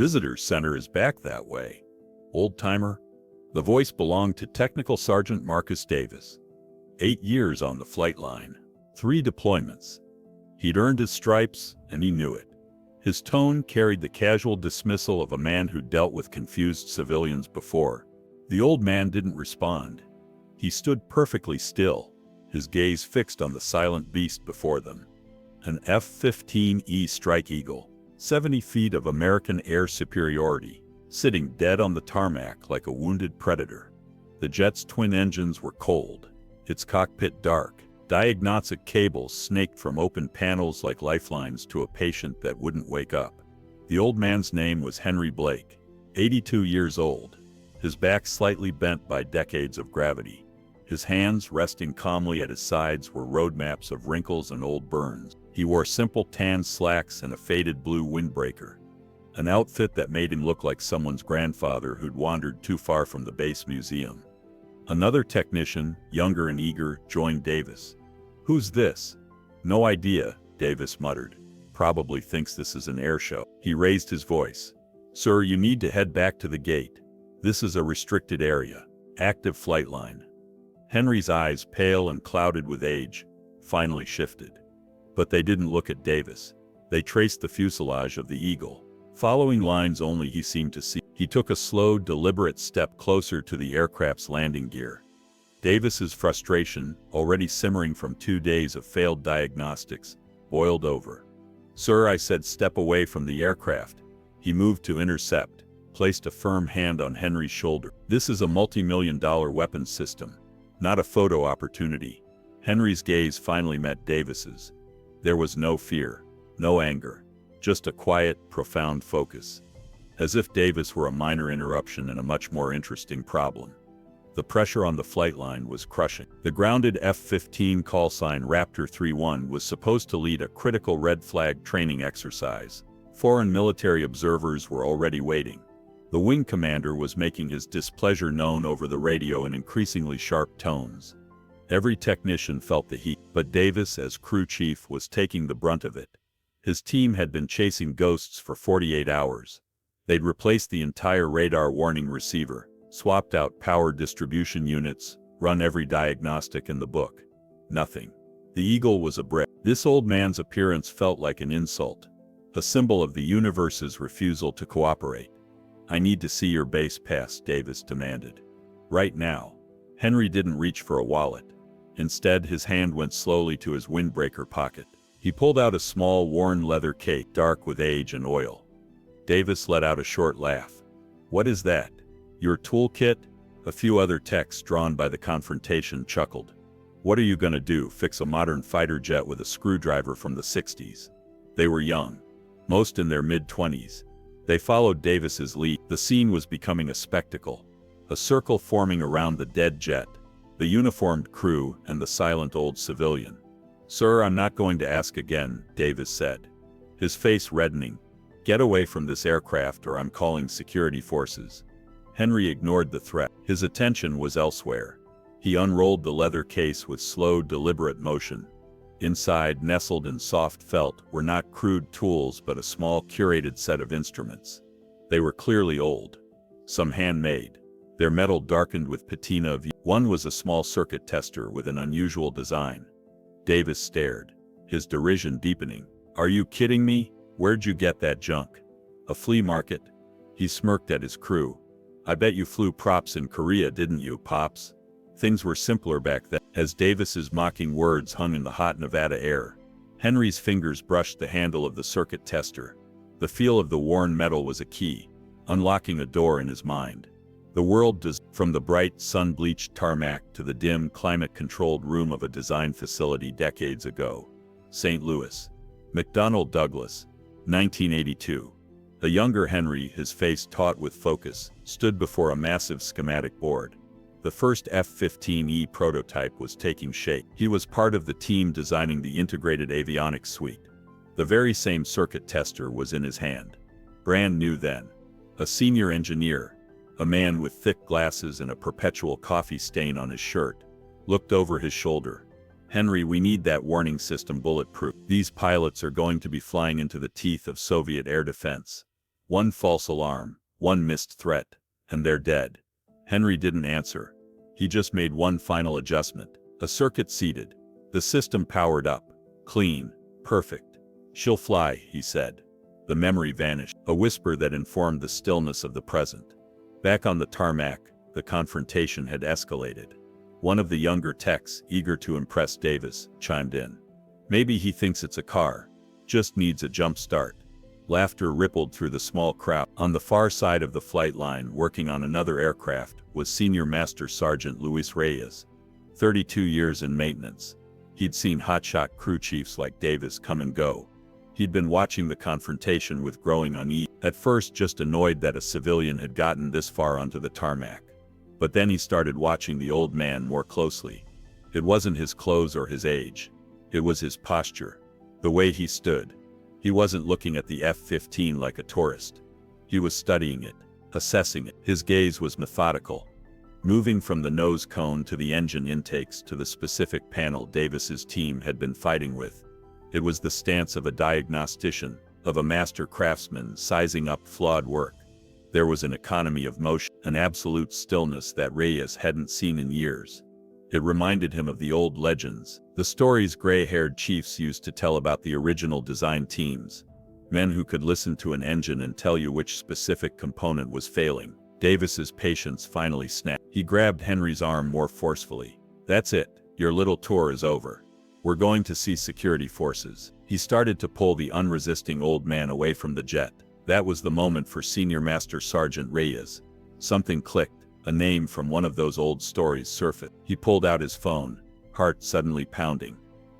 Visitor Center is back that way. Old-timer? The voice belonged to Technical Sergeant Marcus Davis. 8 years on the flight line. 3 deployments. He'd earned his stripes, and he knew it. His tone carried the casual dismissal of a man who dealt with confused civilians before. The old man didn't respond. He stood perfectly still, his gaze fixed on the silent beast before them. An F-15E Strike Eagle, 70 feet of American air superiority, sitting dead on the tarmac like a wounded predator. The jet's twin engines were cold, its cockpit dark, diagnostic cables snaked from open panels like lifelines to a patient that wouldn't wake up. The old man's name was Henry Blake, 82 years old, his back slightly bent by decades of gravity. His hands resting calmly at his sides were roadmaps of wrinkles and old burns. He wore simple tan slacks and a faded blue windbreaker, an outfit that made him look like someone's grandfather who'd wandered too far from the base museum. Another technician, younger and eager, joined Davis. "Who's this?" "No idea," Davis muttered. "Probably thinks this is an air show." He raised his voice. "Sir, you need to head back to the gate. This is a restricted area. Active flight line." Henry's eyes, pale and clouded with age, finally shifted. But they didn't look at Davis. They traced the fuselage of the Eagle, following lines only he seemed to see. He took a slow, deliberate step closer to the aircraft's landing gear. Davis's frustration, already simmering from 2 days of failed diagnostics, boiled over. "Sir," I said, "step away from the aircraft." He moved to intercept, placed a firm hand on Henry's shoulder. "This is a multi-million-dollar weapons system, not a photo opportunity." Henry's gaze finally met Davis's. There was no fear, no anger, just a quiet, profound focus. As if Davis were a minor interruption in a much more interesting problem. The pressure on the flight line was crushing. The grounded F-15 callsign Raptor 3-1 was supposed to lead a critical red flag training exercise. Foreign military observers were already waiting. The wing commander was making his displeasure known over the radio in increasingly sharp tones. Every technician felt the heat, but Davis, as crew chief, was taking the brunt of it. His team had been chasing ghosts for 48 hours. They'd replaced the entire radar warning receiver, swapped out power distribution units, run every diagnostic in the book. Nothing. The Eagle was a brick. This old man's appearance felt like an insult, a symbol of the universe's refusal to cooperate. "I need to see your base pass," Davis demanded. "Right now." Henry didn't reach for a wallet. Instead, his hand went slowly to his windbreaker pocket. He pulled out a small, worn leather case, dark with age and oil. Davis let out a short laugh. "What is that? Your toolkit?" A few other techs drawn by the confrontation chuckled. "What are you gonna do, fix a modern fighter jet with a screwdriver from the 60s? They were young, most in their mid-20s. They followed Davis's lead. The scene was becoming a spectacle. A circle forming around the dead jet, the uniformed crew, and the silent old civilian. "Sir, I'm not going to ask again," Davis said, his face reddening. "Get away from this aircraft or I'm calling security forces." Henry ignored the threat. His attention was elsewhere. He unrolled the leather case with slow, deliberate motion. Inside, nestled in soft felt, were not crude tools but a small, curated set of instruments. They were clearly old, some handmade, their metal darkened with patina of. One was a small circuit tester with an unusual design. Davis stared, his derision deepening. "Are you kidding me? Where'd you get that junk? A flea market?" He smirked at his crew. "I bet you flew props in Korea, didn't you, Pops? Things were simpler back then." As Davis's mocking words hung in the hot Nevada air, Henry's fingers brushed the handle of the circuit tester. The feel of the worn metal was a key, unlocking a door in his mind. The world does, from the bright, sun-bleached tarmac to the dim, climate-controlled room of a design facility decades ago. St. Louis. McDonnell Douglas, 1982. A younger Henry, his face taut with focus, stood before a massive schematic board. The first F-15E prototype was taking shape. He was part of the team designing the integrated avionics suite. The very same circuit tester was in his hand. Brand new then. A senior engineer, a man with thick glasses and a perpetual coffee stain on his shirt, looked over his shoulder. "Henry, we need that warning system bulletproof. These pilots are going to be flying into the teeth of Soviet air defense. One false alarm, one missed threat, and they're dead. Henry didn't answer. He just made one final adjustment. A circuit seated. The system powered up. Clean. Perfect. She'll fly, he said. The memory vanished, a whisper that informed the stillness of the present. Back on the tarmac, the confrontation had escalated. One of the younger techs, eager to impress Davis, chimed in. Maybe he thinks it's a car. Just needs a jump start. Laughter rippled through the small crowd. On the far side of the flight line, working on another aircraft, was Senior Master Sergeant Luis Reyes. 32 years in maintenance. He'd seen hotshot crew chiefs like Davis come and go. He'd been watching the confrontation with growing unease, at first just annoyed that a civilian had gotten this far onto the tarmac. But then he started watching the old man more closely. It wasn't his clothes or his age. It was his posture. The way he stood. He wasn't looking at the F-15 like a tourist. He was studying it, assessing it. His gaze was methodical. Moving from the nose cone to the engine intakes to the specific panel Davis's team had been fighting with. It was the stance of a diagnostician, of a master craftsman sizing up flawed work. There was an economy of motion, an absolute stillness that Reyes hadn't seen in years. It reminded him of the old legends, the stories gray-haired chiefs used to tell about the original design teams. Men who could listen to an engine and tell you which specific component was failing. Davis's patience finally snapped. He grabbed Henry's arm more forcefully. That's it. Your little tour is over. We're going to see security forces. He started to pull the unresisting old man away from the jet. That was the moment for Senior Master Sergeant Reyes. Something clicked. A name from one of those old stories surfaced. He pulled out his phone, heart suddenly pounding.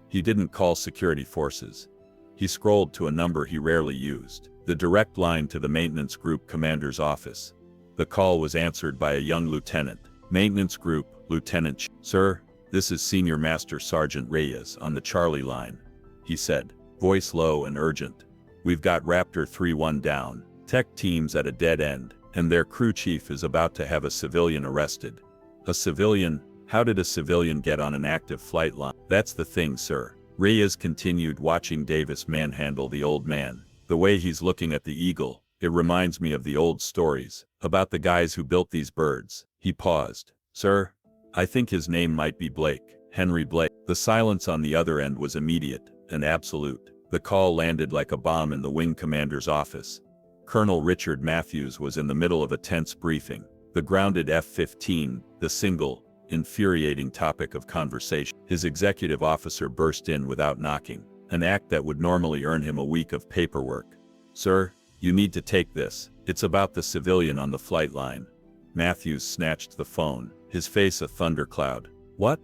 He didn't call security forces. He scrolled to a number he rarely used. The direct line to the maintenance group commander's office. The call was answered by a young lieutenant. Maintenance group, Lieutenant. Sir, this is Senior Master Sergeant Reyes on the Charlie line, he said, voice low and urgent. We've got Raptor 3-1 down. Tech team's at a dead end, and their crew chief is about to have a civilian arrested. A civilian? How did a civilian get on an active flight line? That's the thing, sir. Reyes continued, watching Davis manhandle the old man. The way he's looking at the eagle, it reminds me of the old stories, about the guys who built these birds. He paused. Sir? I think his name might be Blake. Henry Blake. The silence on the other end was immediate and absolute. The call landed like a bomb in the wing commander's office. Colonel Richard Matthews was in the middle of a tense briefing. The grounded F-15, the single, infuriating topic of conversation. His executive officer burst in without knocking, an act that would normally earn him a week of paperwork. Sir, you need to take this. It's about the civilian on the flight line. Matthews snatched the phone, his face a thundercloud. What?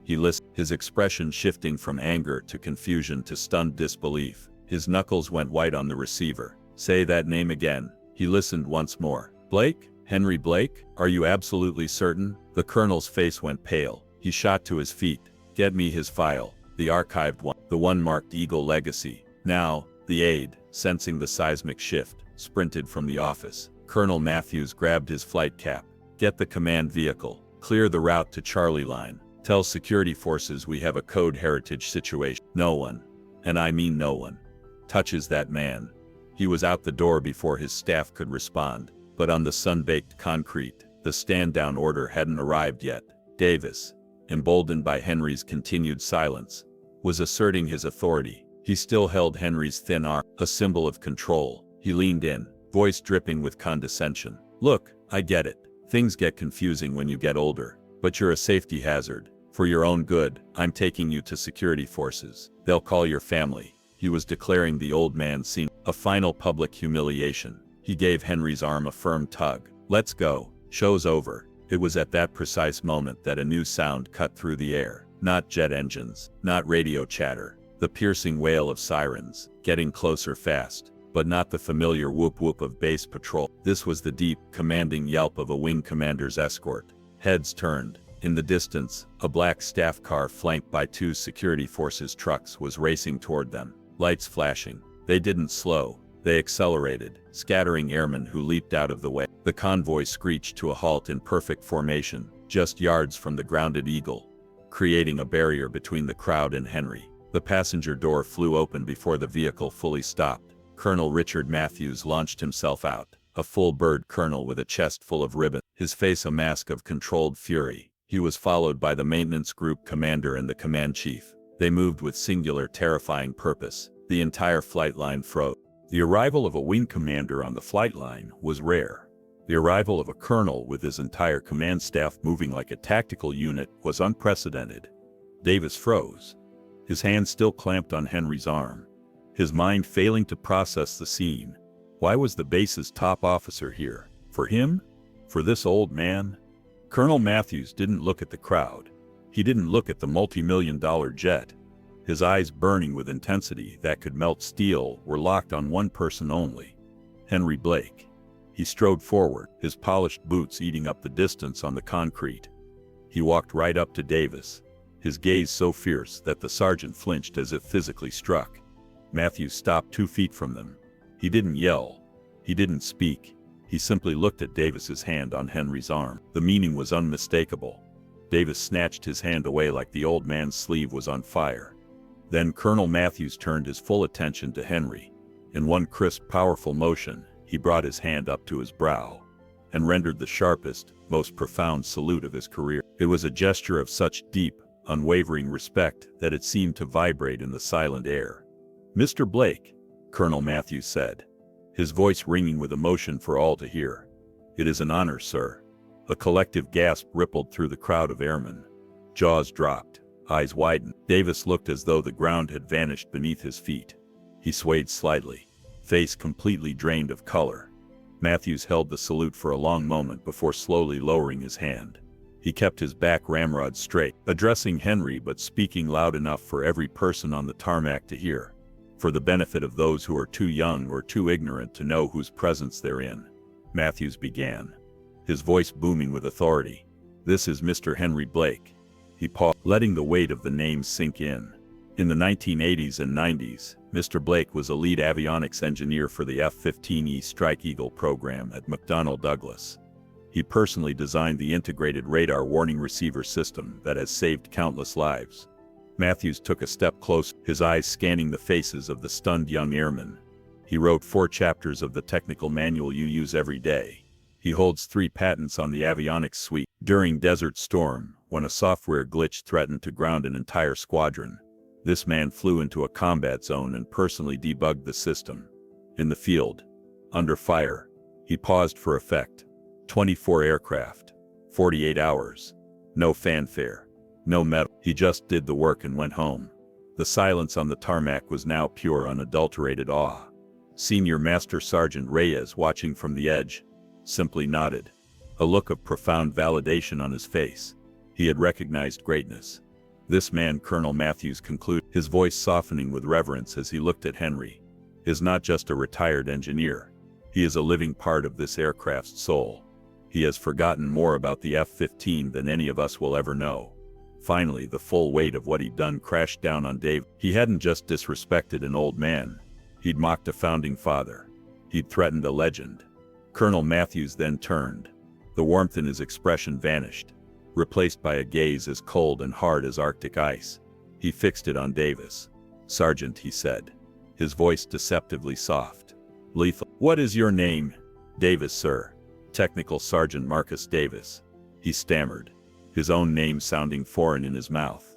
He listened, his expression shifting from anger to confusion to stunned disbelief. His knuckles went white on the receiver. Say that name again. He listened once more. Blake? Henry Blake? Are you absolutely certain? The colonel's face went pale. He shot to his feet. Get me his file. The archived one. The one marked Eagle Legacy. Now, the aide, sensing the seismic shift, sprinted from the office. Colonel Matthews grabbed his flight cap. Get the command vehicle. Clear the route to Charlie line. Tell security forces we have a code heritage situation. No one, and I mean no one, touches that man. He was out the door before his staff could respond, but on the sun-baked concrete, the stand-down order hadn't arrived yet. Davis, emboldened by Henry's continued silence, was asserting his authority. He still held Henry's thin arm, a symbol of control. He leaned in, voice dripping with condescension. Look, I get it. Things get confusing when you get older, but you're a safety hazard. For your own good, I'm taking you to security forces. They'll call your family. He was declaring the old man seen. A final public humiliation. He gave Henry's arm a firm tug. Let's go. Show's over. It was at that precise moment that a new sound cut through the air. Not jet engines, not radio chatter. The piercing wail of sirens, getting closer fast, but not the familiar whoop-whoop of base patrol. This was the deep, commanding yelp of a wing commander's escort. Heads turned. In the distance, a black staff car flanked by two security forces trucks was racing toward them, lights flashing. They didn't slow, they accelerated, scattering airmen who leaped out of the way. The convoy screeched to a halt in perfect formation, just yards from the grounded Eagle, creating a barrier between the crowd and Henry. The passenger door flew open before the vehicle fully stopped. Colonel Richard Matthews launched himself out, a full-bird colonel with a chest full of ribbon, his face a mask of controlled fury. He was followed by the maintenance group commander and the command chief. They moved with singular, terrifying purpose. The entire flight line froze. The arrival of a wing commander on the flight line was rare. The arrival of a colonel with his entire command staff moving like a tactical unit was unprecedented. Davis froze, his hand still clamped on Henry's arm, his mind failing to process the scene. Why was the base's top officer here? For him? For this old man? Colonel Matthews didn't look at the crowd. He didn't look at the multi-million-dollar jet. His eyes, burning with intensity that could melt steel, were locked on one person only: Henry Blake. He strode forward, his polished boots eating up the distance on the concrete. He walked right up to Davis, his gaze so fierce that the sergeant flinched as if physically struck. Matthews stopped 2 feet from them. He didn't yell. He didn't speak. He simply looked at Davis's hand on Henry's arm. The meaning was unmistakable. Davis snatched his hand away like the old man's sleeve was on fire. Then Colonel Matthews turned his full attention to Henry. In one crisp, powerful motion, he brought his hand up to his brow and rendered the sharpest, most profound salute of his career. It was a gesture of such deep, unwavering respect that it seemed to vibrate in the silent air. "Mr. Blake," Colonel Matthews said, his voice ringing with emotion for all to hear. "It is an honor, sir." A collective gasp rippled through the crowd of airmen. Jaws dropped, eyes widened. Davis looked as though the ground had vanished beneath his feet. He swayed slightly, face completely drained of color. Matthews held the salute for a long moment before slowly lowering his hand. He kept his back ramrod straight, addressing Henry but speaking loud enough for every person on the tarmac to hear, for the benefit of those who are too young or too ignorant to know whose presence they're in. Matthews began, his voice booming with authority. "This is Mr. Henry Blake." He paused, letting the weight of the name sink in. In the 1980s and 90s, Mr. Blake was a lead avionics engineer for the F-15E Strike Eagle program at McDonnell Douglas. He personally designed the integrated radar warning receiver system that has saved countless lives. Matthews took a step closer, his eyes scanning the faces of the stunned young airmen. He wrote 4 chapters of the technical manual you use every day. He holds 3 patents on the avionics suite. During Desert Storm, when a software glitch threatened to ground an entire squadron, this man flew into a combat zone and personally debugged the system. In the field, under fire, he paused for effect. 24 aircraft, 48 hours, no fanfare, no medal. He just did the work and went home. The silence on the tarmac was now pure, unadulterated awe. Senior Master Sergeant Reyes, watching from the edge, simply nodded, a look of profound validation on his face. He had recognized greatness. This man, Colonel Matthews concluded, his voice softening with reverence as he looked at Henry, is not just a retired engineer. He is a living part of this aircraft's soul. He has forgotten more about the F-15 than any of us will ever know. Finally, the full weight of what he'd done crashed down on Dave. He hadn't just disrespected an old man. He'd mocked a founding father. He'd threatened a legend. Colonel Matthews then turned. The warmth in his expression vanished, replaced by a gaze as cold and hard as Arctic ice. He fixed it on Davis. "Sergeant," he said, his voice deceptively soft. "Lethal." "What is your name?" "Davis, sir. Technical Sergeant Marcus Davis," he stammered, his own name sounding foreign in his mouth.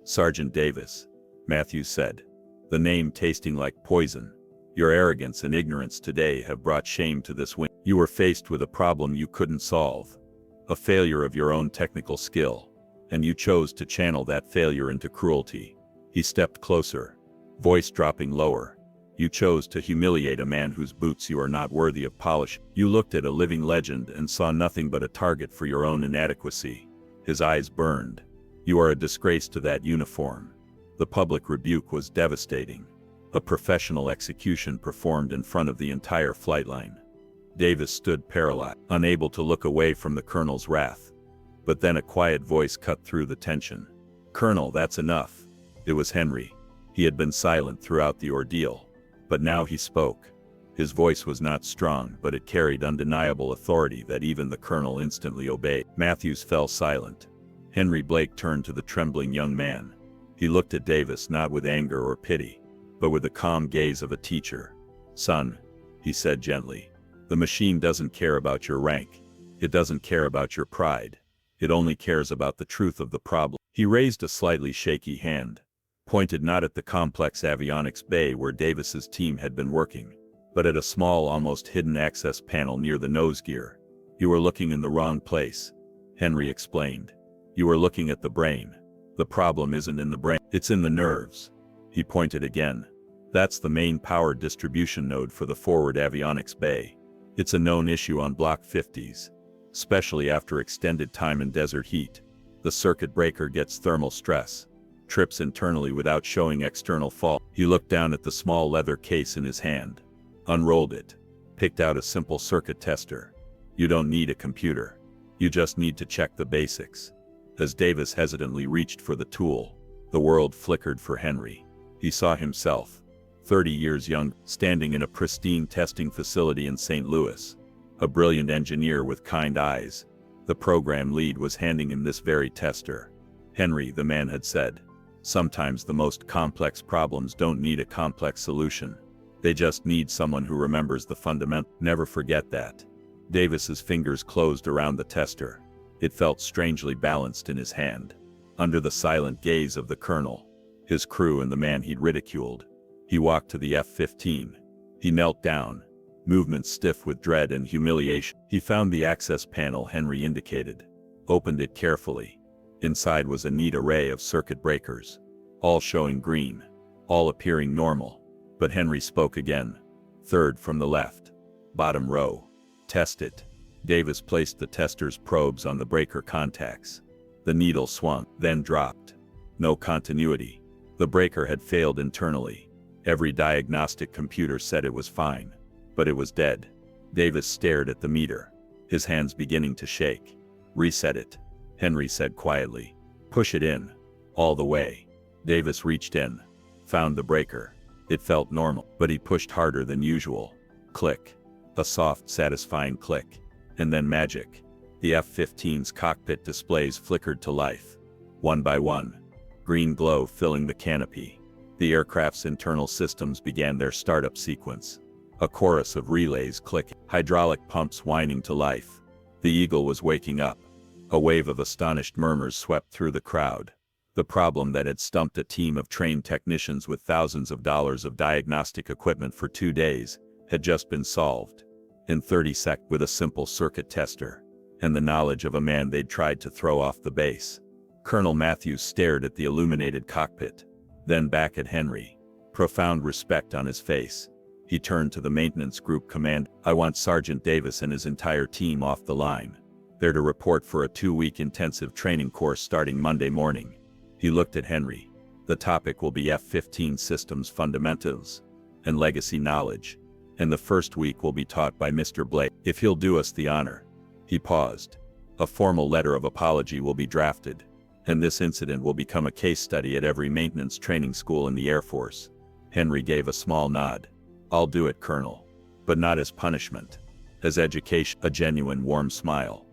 "Sergeant Davis," Matthews said, the name tasting like poison. "Your arrogance and ignorance today have brought shame to this wing. You were faced with a problem you couldn't solve, a failure of your own technical skill, and you chose to channel that failure into cruelty." He stepped closer, voice dropping lower. "You chose to humiliate a man whose boots you are not worthy of polish. You looked at a living legend and saw nothing but a target for your own inadequacy." His eyes burned. "You are a disgrace to that uniform." The public rebuke was devastating. A professional execution performed in front of the entire flight line. Davis stood paralyzed, unable to look away from the colonel's wrath. But then a quiet voice cut through the tension. "Colonel, that's enough." It was Henry. He had been silent throughout the ordeal, but now he spoke. His voice was not strong, but it carried undeniable authority that even the colonel instantly obeyed. Matthews fell silent. Henry Blake turned to the trembling young man. He looked at Davis not with anger or pity, but with the calm gaze of a teacher. Son, he said gently, the machine doesn't care about your rank. It doesn't care about your pride. It only cares about the truth of the problem. He raised a slightly shaky hand, pointed not at the complex avionics bay where Davis's team had been working, but at a small, almost hidden access panel near the nose gear. You were looking in the wrong place, Henry explained. You were looking at the brain. The problem isn't in the brain, it's in the nerves. He pointed again. That's the main power distribution node for the forward avionics bay. It's a known issue on Block 50s, especially after extended time in desert heat. The circuit breaker gets thermal stress, trips internally without showing external fault. He looked down at the small leather case in his hand, unrolled it, picked out a simple circuit tester. You don't need a computer. You just need to check the basics. As Davis hesitantly reached for the tool, the world flickered for Henry. He saw himself, 30 years young, standing in a pristine testing facility in St. Louis. A brilliant engineer with kind eyes. The program lead was handing him this very tester. Henry, the man had said, sometimes the most complex problems don't need a complex solution. They just need someone who remembers the fundamental. Never forget that. Davis's fingers closed around the tester. It felt strangely balanced in his hand. Under the silent gaze of the colonel, his crew and the man he'd ridiculed, he walked to the F-15. He knelt down, movements stiff with dread and humiliation. He found the access panel Henry indicated, opened it carefully. Inside was a neat array of circuit breakers, all showing green, all appearing normal. But Henry spoke again. Third from the left. Bottom row. Test it. Davis placed the tester's probes on the breaker contacts. The needle swung, then dropped. No continuity. The breaker had failed internally. Every diagnostic computer said it was fine, but it was dead. Davis stared at the meter, his hands beginning to shake. Reset it, Henry said quietly. Push it in. All the way. Davis reached in, found the breaker. It felt normal, but he pushed harder than usual. Click. A soft, satisfying click. And then magic. The F-15's cockpit displays flickered to life. One by one. Green glow filling the canopy. The aircraft's internal systems began their startup sequence. A chorus of relays clicking, hydraulic pumps whining to life. The Eagle was waking up. A wave of astonished murmurs swept through the crowd. The problem that had stumped a team of trained technicians with thousands of dollars of diagnostic equipment for 2 days had just been solved. In 30 seconds, with a simple circuit tester, and the knowledge of a man they'd tried to throw off the base. Colonel Matthews stared at the illuminated cockpit, then back at Henry, profound respect on his face. He turned to the maintenance group command. I want Sergeant Davis and his entire team off the line. They're to report for a 2-week intensive training course starting Monday morning. He looked at Henry. The topic will be F-15 systems fundamentals and legacy knowledge, and the first week will be taught by Mr. Blake, if he'll do us the honor. He paused. A formal letter of apology will be drafted, and this incident will become a case study at every maintenance training school in the Air Force. Henry gave a small nod. I'll do it, Colonel. But not as punishment. As education. A genuine warm smile.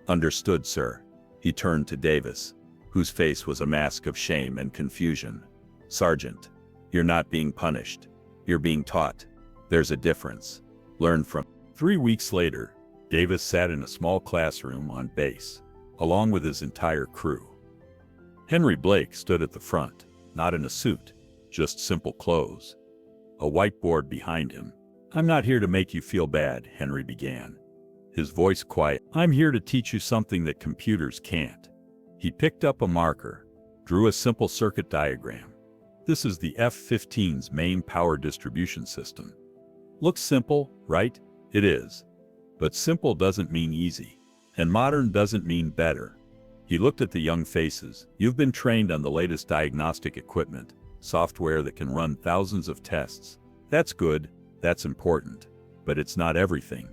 Understood, sir. He turned to Davis, whose face was a mask of shame and confusion. Sergeant, you're not being punished. You're being taught. There's a difference. Learn from. 3 weeks later, Davis sat in a small classroom on base, along with his entire crew. Henry Blake stood at the front, not in a suit, just simple clothes. A whiteboard behind him. I'm not here to make you feel bad, Henry began, his voice quiet. I'm here to teach you something that computers can't. He picked up a marker, drew a simple circuit diagram. This is the F-15's main power distribution system. Looks simple, right? It is. But simple doesn't mean easy, and modern doesn't mean better. He looked at the young faces. You've been trained on the latest diagnostic equipment, software that can run thousands of tests. That's good, that's important, but it's not everything.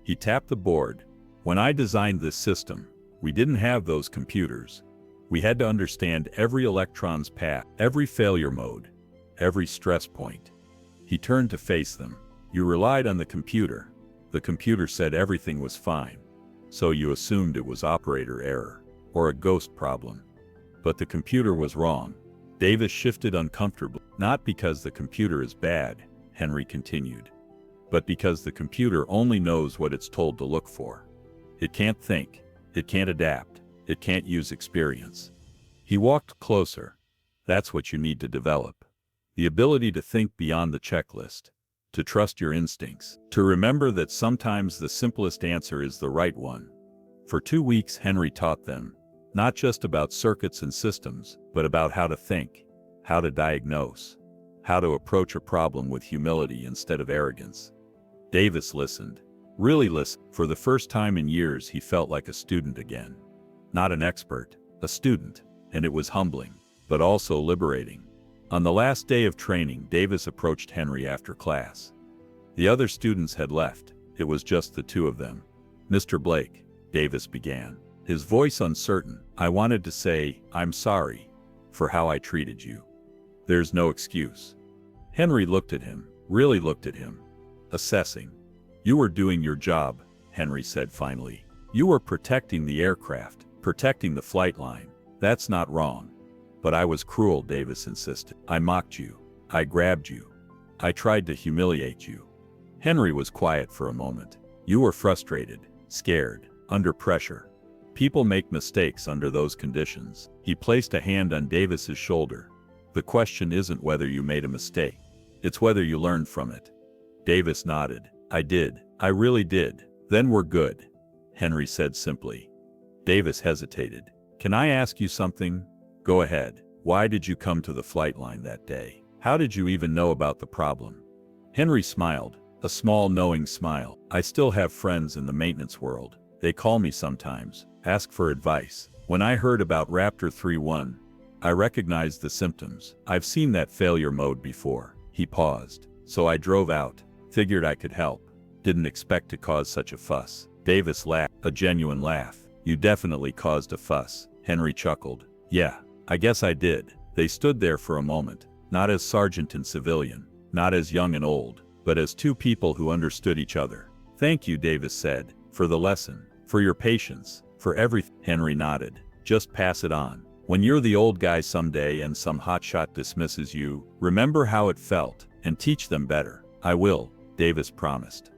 He tapped the board. When I designed this system, we didn't have those computers. We had to understand every electron's path, every failure mode, every stress point. He turned to face them. You relied on the computer. The computer said everything was fine, so you assumed it was operator error or a ghost problem. But the computer was wrong. Davis shifted uncomfortably. Not because the computer is bad, Henry continued, but because the computer only knows what it's told to look for. It can't think, it can't adapt, it can't use experience. He walked closer. That's what you need to develop. The ability to think beyond the checklist, to trust your instincts, to remember that sometimes the simplest answer is the right one. For 2 weeks, Henry taught them, not just about circuits and systems, but about how to think, how to diagnose, how to approach a problem with humility instead of arrogance. Davis listened, really listened. For the first time in years, he felt like a student again. Not an expert, a student, and it was humbling, but also liberating. On the last day of training, Davis approached Henry after class. The other students had left. It was just the two of them. "Mr. Blake," Davis began, his voice uncertain, "I wanted to say, I'm sorry for how I treated you. There's no excuse." Henry looked at him, really looked at him, assessing. "You were doing your job," Henry said finally. "You were protecting the aircraft, protecting the flight line. That's not wrong. But I was cruel," Davis insisted. "I mocked you. I grabbed you. I tried to humiliate you." Henry was quiet for a moment. "You were frustrated, scared, under pressure. People make mistakes under those conditions." He placed a hand on Davis's shoulder. "The question isn't whether you made a mistake. It's whether you learned from it." Davis nodded. "I did. I really did." "Then we're good," Henry said simply. Davis hesitated. "Can I ask you something?" "Go ahead. Why did you come to the flight line that day? How did you even know about the problem?" Henry smiled, a small knowing smile. "I still have friends in the maintenance world. They call me sometimes, ask for advice. When I heard about Raptor 3.1, I recognized the symptoms. I've seen that failure mode before." He paused. "So I drove out, figured I could help. Didn't expect to cause such a fuss." Davis laughed, a genuine laugh. "You definitely caused a fuss," Henry chuckled. "Yeah, I guess I did." They stood there for a moment, not as sergeant and civilian, not as young and old, but as two people who understood each other. "Thank you," Davis said, "for the lesson, for your patience, for everything." Henry nodded. "Just pass it on. When you're the old guy someday and some hotshot dismisses you, remember how it felt, and teach them better." "I will," Davis promised.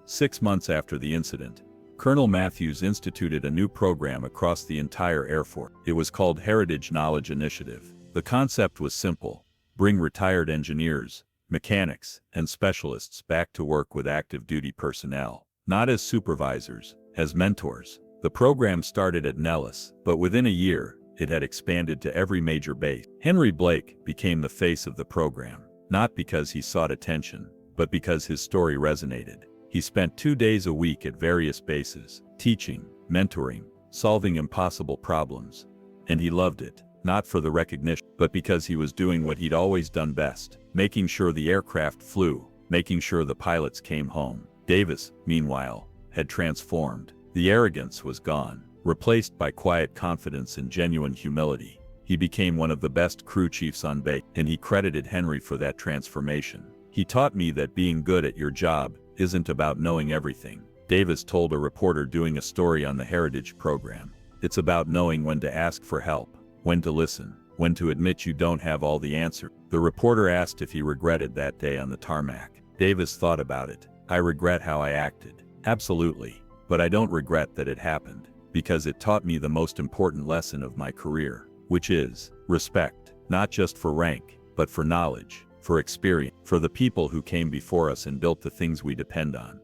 6 months after the incident, Colonel Matthews instituted a new program across the entire Air Force. It was called Heritage Knowledge Initiative. The concept was simple: bring retired engineers, mechanics, and specialists back to work with active duty personnel, not as supervisors, as mentors. The program started at Nellis, but within a year, it had expanded to every major base. Henry Blake became the face of the program, not because he sought attention, but because his story resonated. He spent 2 days a week at various bases, teaching, mentoring, solving impossible problems. And he loved it, not for the recognition, but because he was doing what he'd always done best, making sure the aircraft flew, making sure the pilots came home. Davis, meanwhile, had transformed. The arrogance was gone, replaced by quiet confidence and genuine humility. He became one of the best crew chiefs on base, and he credited Henry for that transformation. "He taught me that being good at your job isn't about knowing everything," Davis told a reporter doing a story on the Heritage program. "It's about knowing when to ask for help, when to listen, when to admit you don't have all the answers." The reporter asked if he regretted that day on the tarmac. Davis thought about it. "I regret how I acted. Absolutely. But I don't regret that it happened, because it taught me the most important lesson of my career, which is respect, not just for rank, but for knowledge, for experience, for the people who came before us and built the things we depend on."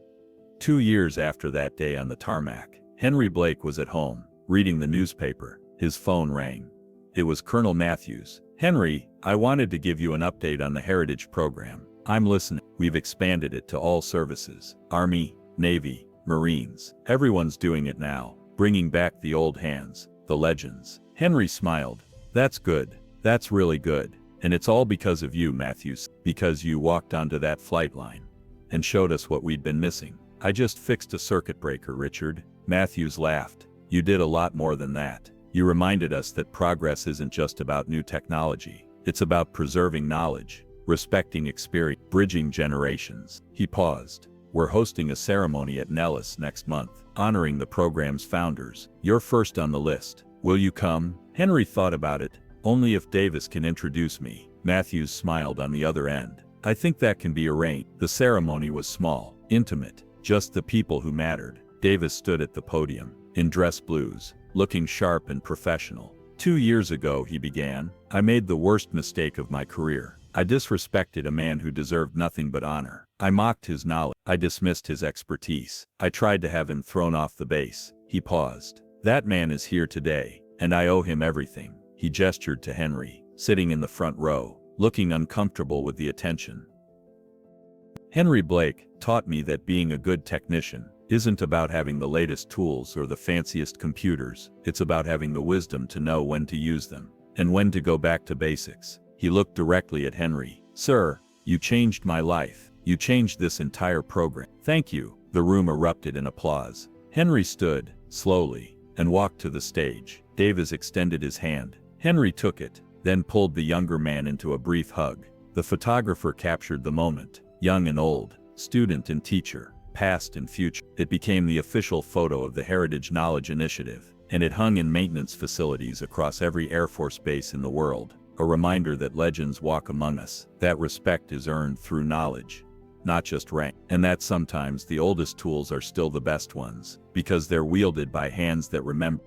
2 years after that day on the tarmac, Henry Blake was at home, reading the newspaper. His phone rang. It was Colonel Matthews. "Henry, I wanted to give you an update on the Heritage program." "I'm listening." "We've expanded it to all services. Army, Navy, Marines. Everyone's doing it now, bringing back the old hands, the legends." Henry smiled. "That's good. That's really good. And it's all because of you, Matthews, because you walked onto that flight line and showed us what we'd been missing." "I just fixed a circuit breaker, Richard." Matthews laughed. "You did a lot more than that. You reminded us that progress isn't just about new technology. It's about preserving knowledge, respecting experience, bridging generations." He paused. "We're hosting a ceremony at Nellis next month, honoring the program's founders. You're first on the list. Will you come?" Henry thought about it. "Only if Davis can introduce me." Matthews smiled on the other end. "I think that can be arranged." The ceremony was small. Intimate, just the people who mattered. Davis stood at the podium, in dress blues, looking sharp and professional. 2 years ago, he began, I made the worst mistake of my career. I disrespected a man who deserved nothing but honor. I mocked his knowledge. I dismissed his expertise. I tried to have him thrown off the base. He paused. That man is here today, and I owe him everything. He gestured to Henry, sitting in the front row, looking uncomfortable with the attention. Henry Blake taught me that being a good technician isn't about having the latest tools or the fanciest computers. It's about having the wisdom to know when to use them, and when to go back to basics. He looked directly at Henry. Sir, you changed my life. You changed this entire program. Thank you. The room erupted in applause. Henry stood, slowly, and walked to the stage. Davis extended his hand. Henry took it, then pulled the younger man into a brief hug. The photographer captured the moment, young and old, student and teacher, past and future. It became the official photo of the Heritage Knowledge Initiative, and it hung in maintenance facilities across every Air Force base in the world. A reminder that legends walk among us, that respect is earned through knowledge, not just rank, and that sometimes the oldest tools are still the best ones, because they're wielded by hands that remember.